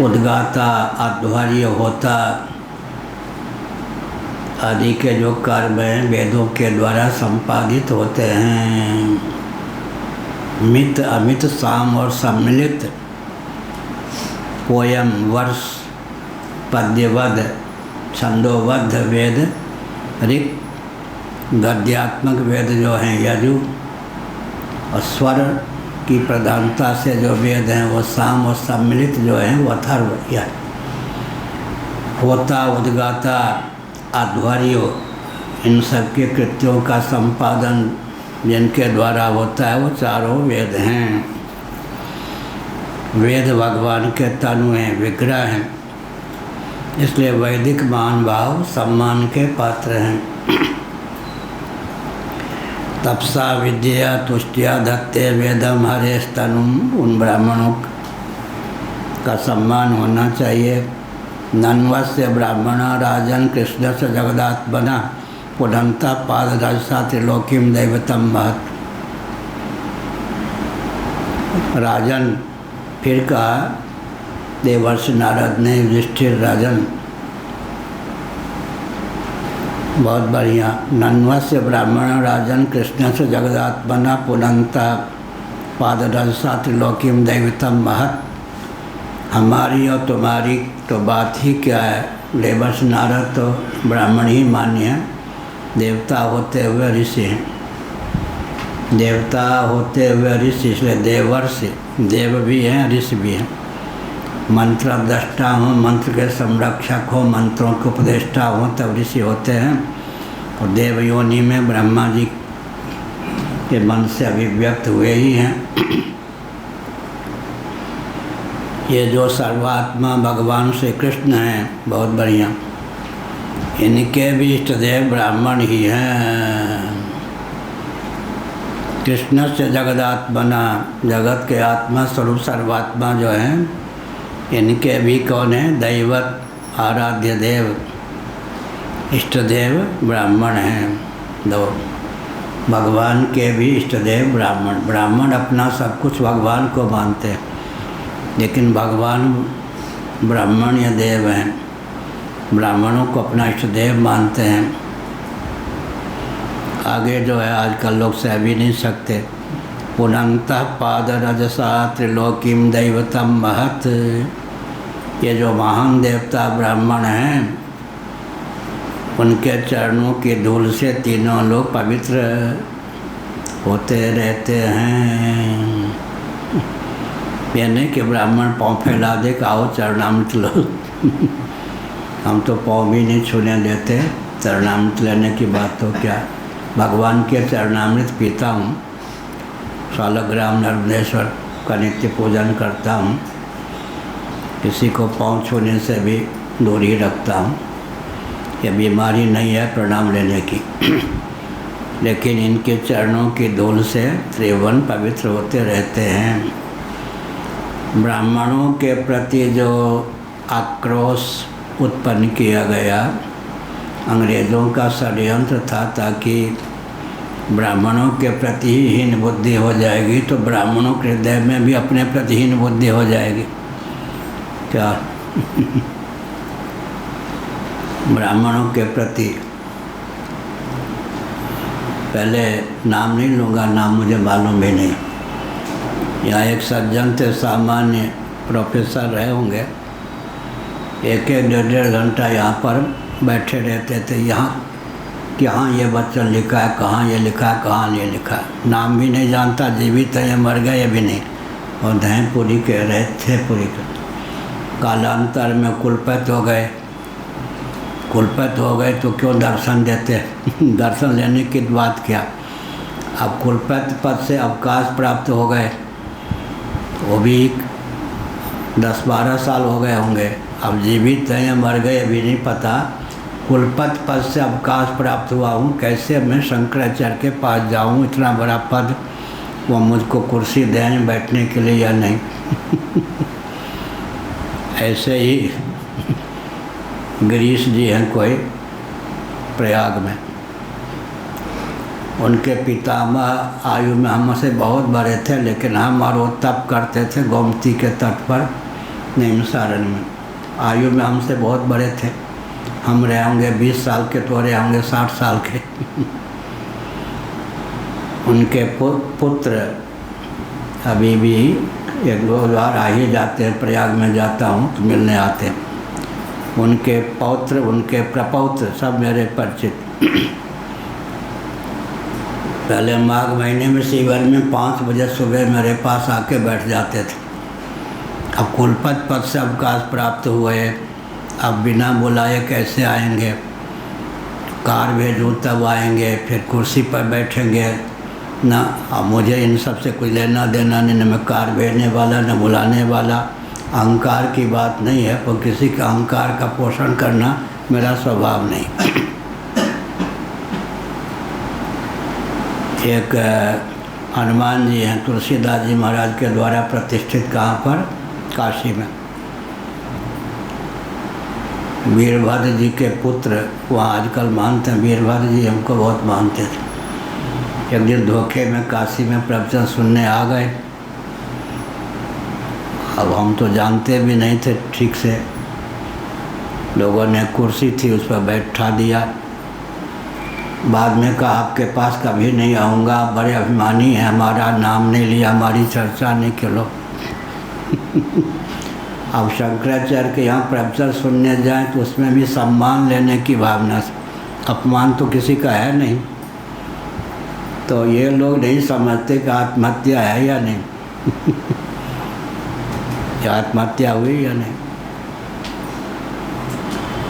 उद्गाता, अध्वर्य, होता आदि के जो कर्म हैं वेदों के द्वारा संपादित होते हैं। मित, अमित, साम और सम्मिलित, पोयम, वर्ष, पद्यवध, छंदोबद्ध वेद, ऋक्, गद्यात्मक वेद जो हैं यजु, और स्वर की प्रधानता से जो वेद हैं वो साम, और सम्मिलित जो हैं वो अथर्व। यह होता, उद्गाता, अध्वर्यो, इन सब के कृत्यों का संपादन जिनके द्वारा होता है वो चारों वेद हैं। वेद भगवान के तनु हैं, विग्रह हैं, इसलिए वैदिक मान भाव सम्मान के पात्र हैं। तपसा विद्या तुष्टिया धत्ते वेदम हरेस्तनुम, उन ब्राह्मणों का सम्मान होना चाहिए। नन्वस्य ब्राह्मण राजन कृष्ण से जगदात्मना पुनंता पादराजसा त्रिलोकीम दैवतम महत्। राजन, फिर कहा देवर्षि नारद ने, युधिष्ठिर राजन, बहुत बढ़िया। नन्वस्य ब्राह्मण राजन कृष्ण से जगदात्मना पुनंता पादराजसा त्रिलोकीम दैवतम महत्। हमारी और तुम्हारी तो बात ही क्या है। देवर्षि नारद तो ब्राह्मण ही मान्य है, देवता होते हुए ऋषि हैं। देवता होते हुए ऋषि, इसलिए देवर्षि, देव भी हैं ऋषि भी हैं। मंत्र दृष्टा हों, मंत्र के संरक्षक हों, मंत्रों के उपदेष्टा हों, तब ऋषि होते हैं। और देव योनि में ब्रह्मा जी के मन से अभिव्यक्त हुए ही हैं। ये जो सर्वात्मा भगवान श्री कृष्ण हैं, बहुत बढ़िया, इनके भी इष्टदेव ब्राह्मण ही हैं। कृष्ण से जगदात्मना, जगत के आत्मा स्वरूप सर्वात्मा जो हैं, इनके भी कौन है? दैवत, आराध्य देव, इष्टदेव ब्राह्मण हैं। दो भगवान के भी इष्टदेव ब्राह्मण। ब्राह्मण अपना सब कुछ भगवान को मानते हैं, लेकिन भगवान ब्राह्मण या देव हैं, ब्राह्मणों को अपना इष्टदेव मानते हैं। आगे जो है आजकल लोग सह भी नहीं सकते, पुनन्तः पादरजसा त्रिलोकीम दैवतम महत्। ये जो महान देवता ब्राह्मण हैं, उनके चरणों की धूल से तीनों लोग पवित्र होते रहते हैं। ये नहीं कि ब्राह्मण पाँव फैला दे कि आओ चरणामृत लो। हम तो पाँव भी नहीं छूने देते, चरणामृत लेने की बात तो क्या। भगवान के चरणामृत पीता हूँ, शालग्राम नर्मदेश्वर का नित्य पूजन करता हूँ, किसी को पाँव छूने से भी दूरी रखता हूँ। ये बीमारी नहीं है प्रणाम लेने की। लेकिन इनके चरणों की धूल से त्रिभुवन पवित्र होते रहते हैं। ब्राह्मणों के प्रति जो आक्रोश उत्पन्न किया गया, अंग्रेज़ों का षड्यंत्र था ताकि ब्राह्मणों के प्रति हीन बुद्धि हो जाएगी तो ब्राह्मणों के हृदय में भी अपने प्रति हीन बुद्धि हो जाएगी। क्या ब्राह्मणों के प्रति, पहले नाम नहीं लूँगा, नाम मुझे मालूम भी नहीं। यहाँ एक सज्जन थे, सामान्य प्रोफेसर रहे होंगे, एक एक डेढ़ घंटा यहाँ पर बैठे रहते थे। यहाँ ये वचन लिखा है, कहाँ ये लिखा है, कहाँ ये लिखा है, नाम भी नहीं जानता, जीवित है या मर गए ये भी नहीं। और दहें पूरी कह रहे थे, पूरी कालांतर में कुलपत हो गए। कुलपत हो गए तो क्यों दर्शन देते? दर्शन लेने की बात क्या। अब कुलपत पद से अवकाश प्राप्त हो गए, वो भी 10-12 साल हो गए होंगे। अब जीवित हैं या मर गए अभी नहीं पता। कुलपत पद से अवकाश प्राप्त हुआ हूँ, कैसे मैं शंकराचार्य के पास जाऊँ, इतना बड़ा पद, वो मुझको कुर्सी दें बैठने के लिए या नहीं। ऐसे ही गिरीश जी हैं कोई प्रयाग में, उनके पितामह आयु में हमसे बहुत बड़े थे, लेकिन हम और वो तप करते थे गोमती के तट पर नैमिषारण्य में। आयु में हमसे बहुत बड़े थे, हम रहे होंगे 20 साल के, तो रहे होंगे 60 साल के। उनके पुत्र अभी भी 1-2 बार आ ही जाते हैं, प्रयाग में जाता हूँ तो मिलने आते हैं। उनके पौत्र, उनके प्रपौत्र सब मेरे परिचित। पहले माघ महीने में शिविर में 5 बजे सुबह मेरे पास आके बैठ जाते थे। अब कुलपत पद से अवकाश प्राप्त हुए, अब बिना बुलाए कैसे आएंगे, कार भेजूँ तब आएंगे, फिर कुर्सी पर बैठेंगे ना। अब मुझे इन सब से कुछ लेना देना नहीं, न मैं कार भेजने वाला न बुलाने वाला। अहंकार की बात नहीं है, पर किसी का अहंकार का पोषण करना मेरा स्वभाव नहीं। एक हनुमान जी हैं, तुलसीदास जी महाराज के द्वारा प्रतिष्ठित, कहाँ पर, काशी में। वीरभद्र जी के पुत्र वहाँ आजकल मानते हैं, वीरभद्र जी हमको बहुत मानते थे। एक दिन धोखे में काशी में प्रवचन सुनने आ गए। अब हम तो जानते भी नहीं थे ठीक से, लोगों ने कुर्सी थी उस पर बैठा दिया। बाद में कहा आपके पास कभी नहीं आऊँगा, बड़े अभिमानी हैं, हमारा नाम नहीं लिया, हमारी चर्चा नहीं करो। अब शंकराचार्य के यहाँ प्रवचन सुनने जाएं तो उसमें भी सम्मान लेने की भावना से, अपमान तो किसी का है नहीं। तो ये लोग नहीं समझते कि आत्महत्या है या नहीं। आत्महत्या हुई या नहीं।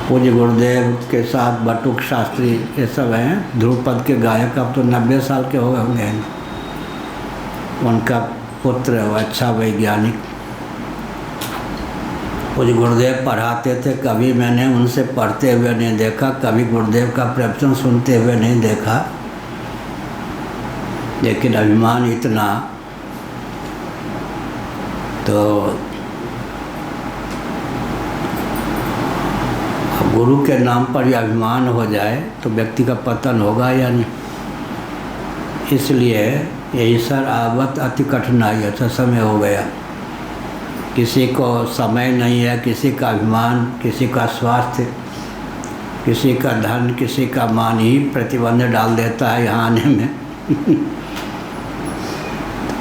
पूज्य गुरुदेव के साथ बटुक शास्त्री ये सब हैं, ध्रुपद के गायक, अब तो 90 साल के हो गए होंगे। उनका पुत्र अच्छा वैज्ञानिक। पूज्य गुरुदेव पढ़ाते थे, कभी मैंने उनसे पढ़ते हुए नहीं देखा, कभी गुरुदेव का प्रवचन सुनते हुए नहीं देखा। लेकिन अभिमान इतना, तो गुरु के नाम पर ही अभिमान हो जाए तो व्यक्ति का पतन होगा या नहीं। इसलिए यही सर आवत अति कठिनाई, अच्छा समय हो गया। किसी को समय नहीं है, किसी का अभिमान, किसी का स्वास्थ्य, किसी का धन, किसी का मान ही प्रतिबंध डाल देता है यहाँ आने में।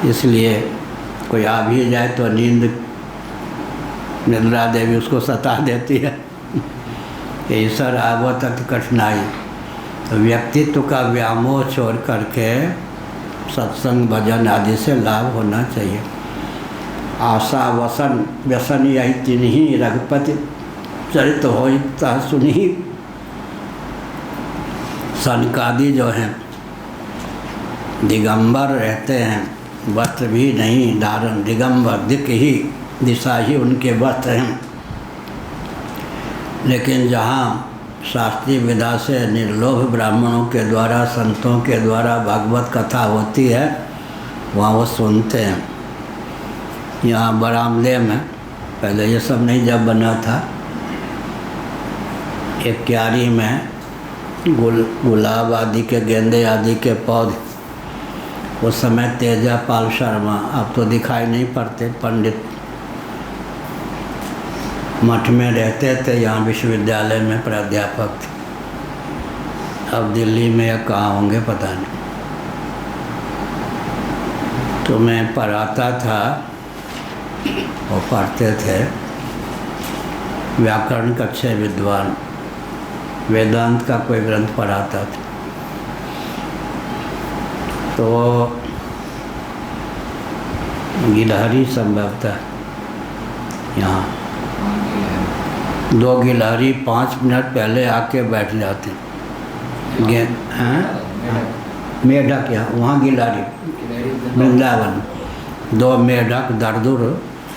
इसलिए कोई आ भी जाए तो निद्रा देवी उसको सता देती है। ईश्वर आवो तक कठिनाई, तो व्यक्तित्व का व्यामोह छोड़ करके सत्संग भजन आदि से लाभ होना चाहिए। आशा वसन व्यसन यही तीन ही रघुपति चरित होता सुनी। सनकादि जो हैं दिगंबर रहते हैं, वस्त्र भी नहीं धारण, दिगंबर दिक ही दिशा ही उनके वस्त्र हैं। लेकिन जहाँ शास्त्रीय विधा से निर्लोभ ब्राह्मणों के द्वारा संतों के द्वारा भागवत कथा होती है वहाँ वो सुनते हैं। यहाँ बरामदे में पहले ये सब नहीं जब बना था, एक क्यारी में गुलाब आदि के गेंदे आदि के पौधे, उस समय तेजापाल शर्मा, अब तो दिखाई नहीं पड़ते, पंडित मठ में रहते थे, यहाँ विश्वविद्यालय में प्राध्यापक थे। अब दिल्ली में या कहाँ होंगे पता नहीं। तो मैं पढ़ाता था, वो पढ़ते थे, व्याकरण का अच्छे विद्वान, वेदांत का कोई ग्रंथ पढ़ाता था। तो गिलहरी संभवतः यहाँ 2 गिलहरी 5 मिनट पहले आके बैठ जाते हैं। मेढक, यहाँ वहाँ गिलहरी वृंदावन 2 मेढक दरदुर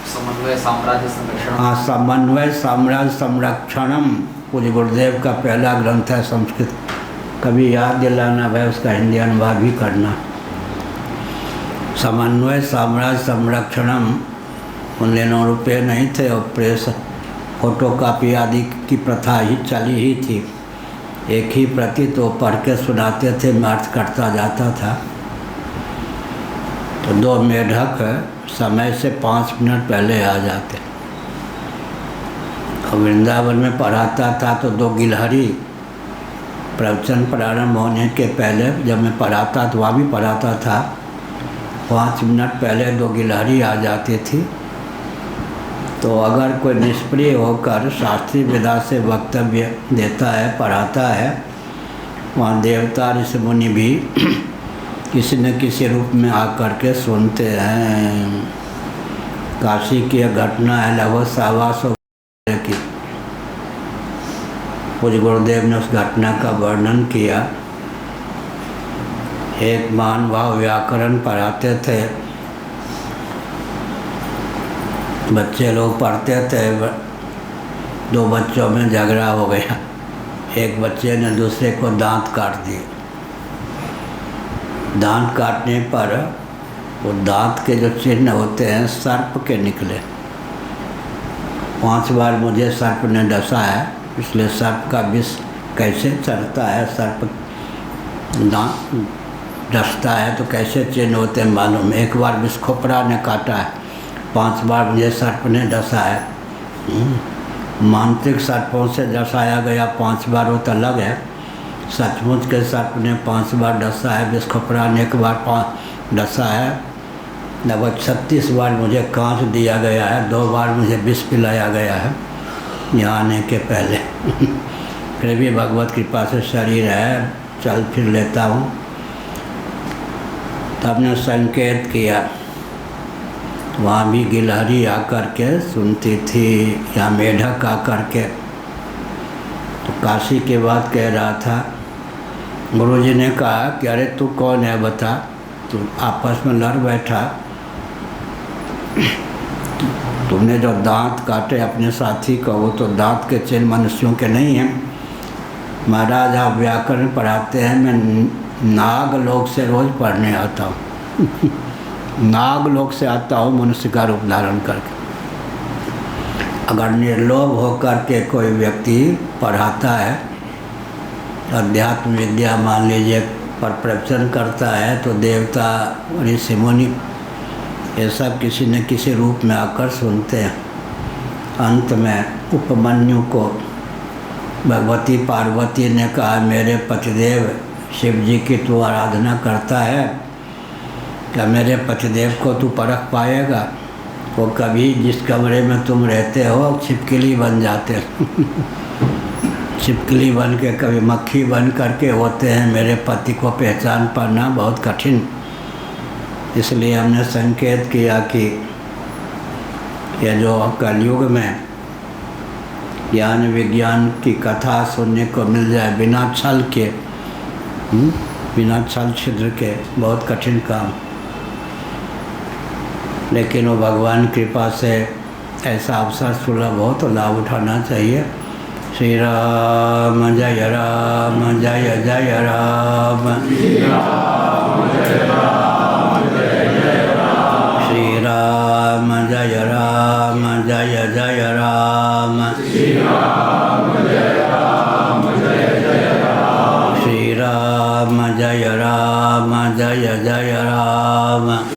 समन्वय साम्राज्य संरक्षण। हाँ, समन्वय साम्राज्य संरक्षणम पूज्य गुरुदेव का पहला ग्रंथ है संस्कृत। कभी याद दिलाना भाई, उसका हिंदी अनुवाद भी करना। समन्वय साम्राज्य संरक्षणम, उन दिनों रुपये नहीं थे और प्रेस फोटो कापी आदि की प्रथा ही चली ही थी। एक ही प्रति तो पढ़ के सुनाते थे, मैं अर्थ करता जाता था। तो 2 मेढक समय से 5 मिनट पहले आ जाते। और वृंदावन में पढ़ाता था तो 2 गिलहरी प्रवचन प्रारंभ होने के पहले, जब मैं पढ़ाता तो वहाँ भी पढ़ाता था, 5 मिनट पहले 2 गिलहरी आ जाती थी। तो अगर कोई निष्प्रिय होकर शास्त्रीय विधा से वक्तव्य देता है, पढ़ाता है, वहाँ देवता ऋषि मुनि भी किसी न किसी रूप में आकर के सुनते हैं। काशी की घटना है लगभग 125 की। पूज्य गुरुदेव ने उस घटना का वर्णन किया। एक महानुभाव व्याकरण पढ़ाते थे, बच्चे लोग पढ़ते थे, 2 बच्चों में झगड़ा हो गया। एक बच्चे ने दूसरे को दांत काट दिए। दांत काटने पर वो दांत के जो चिन्ह होते हैं सर्प के निकले। 5 बार मुझे सर्प ने डसा है, इसलिए सर्प का विष कैसे चढ़ता है, सर्प दांत डसता है तो कैसे चिन्ह होते हैं मालूम। एक बार विष खोपरा ने काटा है, 5 बार मुझे सर्प ने डसा है। मांत्रिक सर्पों से डसाया गया 5 बार वो तो अलग है। सचमुच के सर्प ने 5 बार डसा है, विष खोपरा ने 1 बार डसा है। लगभग 36 बार मुझे कांच दिया गया है, 2 बार मुझे विष पिलाया गया है यहाँ आने के पहले। फिर भी भगवत कृपा से शरीर है, चल फिर लेता हूँ। तब ने संकेत किया, वहाँ भी गिलहरी आकर के सुनती थी, या मेढक आकर के। तो काशी के बाद कह रहा था, गुरुजी ने कहा कि अरे तू कौन है बता। तो आपस में लड़ बैठा, तुमने जो दांत काटे अपने साथी को, वो तो दांत के चिन्ह मनुष्यों के नहीं हैं। महाराज आप व्याकरण पढ़ाते हैं, मैं नाग लोक से रोज़ पढ़ने आता हूँ। नाग लोक से आता हूँ मनुष्य का रूप धारण करके। अगर निर्लोभ होकर के कोई व्यक्ति पढ़ाता है, अध्यात्म विद्या मान लीजिए, पर प्रवचन करता है, तो देवता ऋषि मुनि ये सब किसी न किसी रूप में आकर सुनते हैं। अंत में उपमन्यु को भगवती पार्वती ने कहा, मेरे पतिदेव शिव जी की तू आराधना करता है, क्या मेरे पतिदेव को तू परख पाएगा? वो कभी जिस कमरे में तुम रहते हो छिपकली बन जाते हो छिपकली बन के कभी मक्खी बन करके होते हैं। मेरे पति को पहचान पाना बहुत कठिन। इसलिए हमने संकेत किया कि ये जो कलयुग में ज्ञान विज्ञान की कथा सुनने को मिल जाए बिना छल के, बिना छल छिद्र के, बहुत कठिन काम। लेकिन वो भगवान कृपा से ऐसा अवसर सुलभ हो तो लाभ उठाना चाहिए। श्री राम जय राम जय जय राम, श्री राम जय राम जय राम, श्री राम जय राम जय जय राम, श्री राम जय राम जय जय राम, श्री राम जय राम जय जय राम।